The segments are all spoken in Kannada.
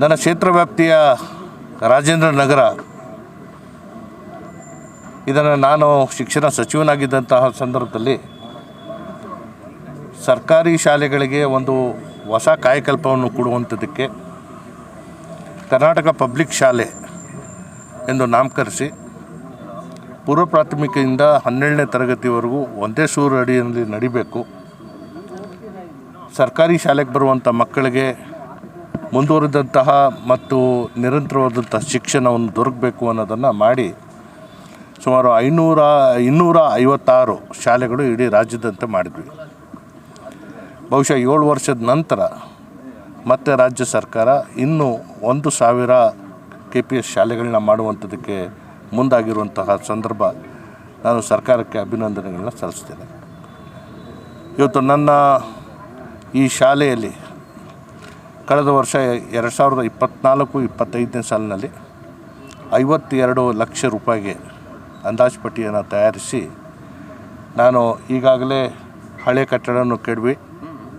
ನನ್ನ ಕ್ಷೇತ್ರ ವ್ಯಾಪ್ತಿಯ ರಾಜೇಂದ್ರ ನಗರ ಇದನ್ನು ನಾನು ಶಿಕ್ಷಣ ಸಚಿವನಾಗಿದ್ದಂತಹ ಸಂದರ್ಭದಲ್ಲಿ ಸರ್ಕಾರಿ ಶಾಲೆಗಳಿಗೆ ಒಂದು ಹೊಸ ಕಾಯಕಲ್ಪವನ್ನು ಕೊಡುವಂಥದ್ದಕ್ಕೆ ಕರ್ನಾಟಕ ಪಬ್ಲಿಕ್ ಶಾಲೆ ಎಂದು ನಾಮಕರಿಸಿ ಪೂರ್ವ ಪ್ರಾಥಮಿಕದಿಂದ 12ನೇ ತರಗತಿವರೆಗೂ ಒಂದೇ ಸೂರು ಅಡಿಯಲ್ಲಿ ನಡಿಬೇಕು. ಸರ್ಕಾರಿ ಶಾಲೆಗೆ ಬರುವಂಥ ಮಕ್ಕಳಿಗೆ ಮುಂದುವರಿದಂತಹ ಮತ್ತು ನಿರಂತರವಾದಂಥ ಶಿಕ್ಷಣವನ್ನು ದೊರಕಬೇಕು ಅನ್ನೋದನ್ನು ಮಾಡಿ ಸುಮಾರು 256 ಶಾಲೆಗಳು ಇಡೀ ರಾಜ್ಯದಂತೆ ಮಾಡಿದ್ವಿ. ಬಹುಶಃ 7 ವರ್ಷದ ನಂತರ ಮತ್ತೆ ರಾಜ್ಯ ಸರ್ಕಾರ ಇನ್ನೂ 1000 KPS ಶಾಲೆಗಳನ್ನ ಮಾಡುವಂಥದ್ದಕ್ಕೆ ಮುಂದಾಗಿರುವಂತಹ ಸಂದರ್ಭ ನಾನು ಸರ್ಕಾರಕ್ಕೆ ಅಭಿನಂದನೆಗಳನ್ನ ಸಲ್ಲಿಸ್ತೇನೆ. ಇವತ್ತು ನನ್ನ ಈ ಶಾಲೆಯಲ್ಲಿ ಕಳೆದ ವರ್ಷ 2024-25ನೇ ಸಾಲಿನಲ್ಲಿ 52 ಲಕ್ಷ ರೂಪಾಯಿಗೆ ಅಂದಾಜು ಪಟ್ಟಿಯನ್ನು ತಯಾರಿಸಿ ನಾನು ಈಗಾಗಲೇ ಹಳೆ ಕಟ್ಟಡವನ್ನು ಕೆಡವಿ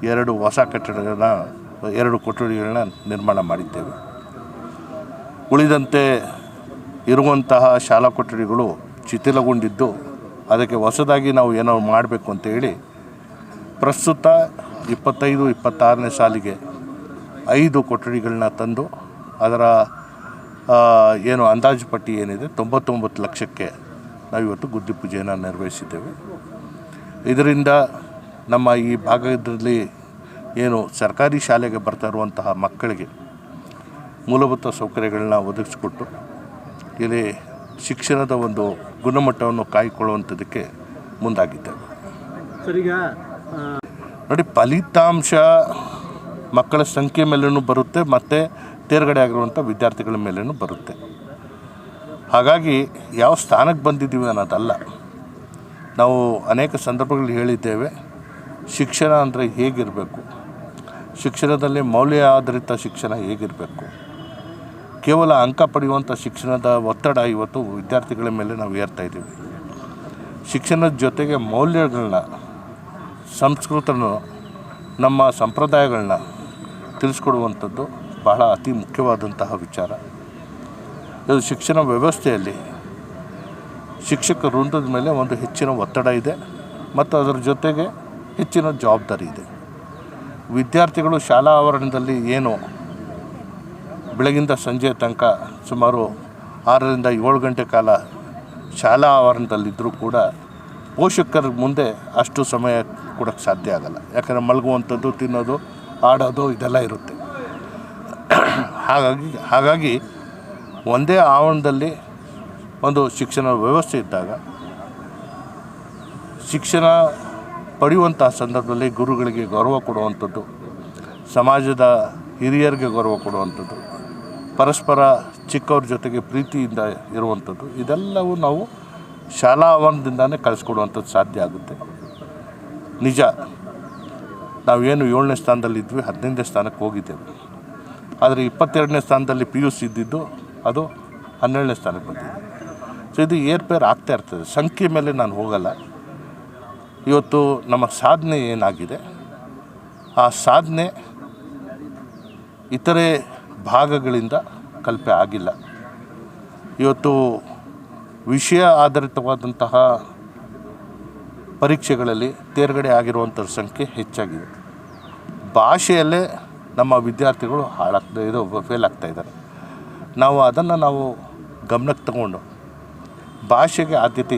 2 ಹೊಸ ಕಟ್ಟಡಗಳನ್ನ 2 ಕೊಠಡಿಗಳನ್ನ ನಿರ್ಮಾಣ ಮಾಡಿದ್ದೇವೆ. ಉಳಿದಂತೆ ಇರುವಂತಹ ಶಾಲಾ ಕೊಠಡಿಗಳು ಶಿಥಿಲಗೊಂಡಿದ್ದು ಅದಕ್ಕೆ ಹೊಸದಾಗಿ ನಾವು ಏನೋ ಮಾಡಬೇಕು ಅಂತೇಳಿ ಪ್ರಸ್ತುತ 25-26ನೇ ಸಾಲಿಗೆ 5 ಕೊಠಡಿಗಳನ್ನ ತಂದು ಅದರ ಏನು ಅಂದಾಜು ಪಟ್ಟಿ ಏನಿದೆ 99 ಲಕ್ಷಕ್ಕೆ ನಾವಿವತ್ತು ಗುದ್ದಿ ಪೂಜೆಯನ್ನು ನೆರವೇರಿಸಿದ್ದೇವೆ. ಇದರಿಂದ ನಮ್ಮ ಈ ಭಾಗದಲ್ಲಿ ಏನು ಸರ್ಕಾರಿ ಶಾಲೆಗೆ ಬರ್ತಾ ಇರುವಂತಹ ಮಕ್ಕಳಿಗೆ ಮೂಲಭೂತ ಸೌಕರ್ಯಗಳನ್ನ ಒದಗಿಸಿಕೊಟ್ಟು ಇಲ್ಲಿ ಶಿಕ್ಷಣದ ಒಂದು ಗುಣಮಟ್ಟವನ್ನು ಕಾಯ್ಕೊಳ್ಳುವಂಥದ್ದಕ್ಕೆ ಮುಂದಾಗಿದ್ದೇವೆ. ನೋಡಿ, ಫಲಿತಾಂಶ ಮಕ್ಕಳ ಸಂಖ್ಯೆ ಮೇಲೂ ಬರುತ್ತೆ ಮತ್ತು ತೇರ್ಗಡೆ ಆಗಿರುವಂಥ ವಿದ್ಯಾರ್ಥಿಗಳ ಮೇಲೂ ಬರುತ್ತೆ. ಹಾಗಾಗಿ ಯಾವ ಸ್ಥಾನಕ್ಕೆ ಬಂದಿದ್ದೀವಿ ಅನ್ನೋದಲ್ಲ. ನಾವು ಅನೇಕ ಸಂದರ್ಭಗಳಲ್ಲಿ ಹೇಳಿದ್ದೇವೆ, ಶಿಕ್ಷಣ ಅಂದರೆ ಹೇಗಿರಬೇಕು, ಶಿಕ್ಷಣದಲ್ಲಿ ಮೌಲ್ಯ ಆಧಾರಿತ ಶಿಕ್ಷಣ ಹೇಗಿರಬೇಕು. ಕೇವಲ ಅಂಕ ಪಡೆಯುವಂಥ ಶಿಕ್ಷಣದ ಒತ್ತಡ ಇವತ್ತು ವಿದ್ಯಾರ್ಥಿಗಳ ಮೇಲೆ ನಾವು ಏರ್ತಾಯಿದ್ದೀವಿ. ಶಿಕ್ಷಣದ ಜೊತೆಗೆ ಮೌಲ್ಯಗಳನ್ನ, ಸಂಸ್ಕೃತನ, ನಮ್ಮ ಸಂಪ್ರದಾಯಗಳನ್ನ ತಿಳಿಸ್ಕೊಡುವಂಥದ್ದು ಬಹಳ ಅತಿ ಮುಖ್ಯವಾದಂತಹ ವಿಚಾರ. ಇದು ಶಿಕ್ಷಣ ವ್ಯವಸ್ಥೆಯಲ್ಲಿ ಶಿಕ್ಷಕ ವೃಂದದ ಮೇಲೆ ಒಂದು ಹೆಚ್ಚಿನ ಒತ್ತಡ ಇದೆ ಮತ್ತು ಅದರ ಜೊತೆಗೆ ಹೆಚ್ಚಿನ ಜವಾಬ್ದಾರಿ ಇದೆ. ವಿದ್ಯಾರ್ಥಿಗಳು ಶಾಲಾ ಆವರಣದಲ್ಲಿ ಏನು ಬೆಳಗಿಂದ ಸಂಜೆ ತನಕ ಸುಮಾರು 6ರಿಂದ 7 ಗಂಟೆ ಕಾಲ ಶಾಲಾ ಆವರಣದಲ್ಲಿದ್ದರೂ ಕೂಡ ಪೋಷಕರ ಮುಂದೆ ಅಷ್ಟು ಸಮಯ ಕೊಡೋಕ್ಕೆ ಸಾಧ್ಯ ಆಗಲ್ಲ. ಯಾಕಂದರೆ ಮಲಗುವಂಥದ್ದು, ತಿನ್ನೋದು, ಆಡೋದು ಇದೆಲ್ಲ ಇರುತ್ತೆ. ಹಾಗಾಗಿ ಒಂದೇ ಆವರಣದಲ್ಲಿ ಒಂದು ಶಿಕ್ಷಣ ವ್ಯವಸ್ಥೆ ಇದ್ದಾಗ ಶಿಕ್ಷಣ ಪಡೆಯುವಂತಹ ಸಂದರ್ಭದಲ್ಲಿ ಗುರುಗಳಿಗೆ ಗೌರವ ಕೊಡುವಂಥದ್ದು, ಸಮಾಜದ ಹಿರಿಯರಿಗೆ ಗೌರವ ಕೊಡುವಂಥದ್ದು, ಪರಸ್ಪರ ಚಿಕ್ಕವ್ರ ಜೊತೆಗೆ ಪ್ರೀತಿಯಿಂದ ಇರುವಂಥದ್ದು, ಇದೆಲ್ಲವೂ ನಾವು ಶಾಲಾ ಆವರಣದಿಂದಲೇ ಕಳಿಸ್ಕೊಡುವಂಥದ್ದು ಸಾಧ್ಯ ಆಗುತ್ತೆ. ನಿಜ, ನಾವೇನು 7ನೇ ಸ್ಥಾನದಲ್ಲಿದ್ವಿ, 15ನೇ ಸ್ಥಾನಕ್ಕೆ ಹೋಗಿದ್ದೇವೆ. ಆದರೆ 22ನೇ ಸ್ಥಾನದಲ್ಲಿ PUC ಇದ್ದಿದ್ದು ಅದು 12ನೇ ಸ್ಥಾನಕ್ಕೆ ಬಂದಿದೆ. ಸೊ ಇದು ಏರ್ಪೇರ್ ಆಗ್ತಾ ಇರ್ತದೆ. ಸಂಖ್ಯೆ ಮೇಲೆ ನಾನು ಹೋಗಲ್ಲ. ಇವತ್ತು ನಮ್ಮ ಸಾಧನೆ ಏನಾಗಿದೆ, ಆ ಸಾಧನೆ ಇತರೆ ಭಾಗಗಳಿಂದ ಕಲ್ಪನೆ ಆಗಿಲ್ಲ. ಇವತ್ತು ವಿಷಯ ಆಧಾರಿತವಾದಂತಹ ಪರೀಕ್ಷೆಗಳಲ್ಲಿ ತೇರ್ಗಡೆ ಆಗಿರುವಂಥ ಸಂಖ್ಯೆ ಹೆಚ್ಚಾಗಿದೆ. ಭಾಷೆಯಲ್ಲೇ ನಮ್ಮ ವಿದ್ಯಾರ್ಥಿಗಳು ಫೇಲ್ ಆಗ್ತಾಯಿದ್ದಾರೆ. ನಾವು ಅದನ್ನು ಗಮನಕ್ಕೆ ತಗೊಂಡು ಭಾಷೆಗೆ ಆದ್ಯತೆ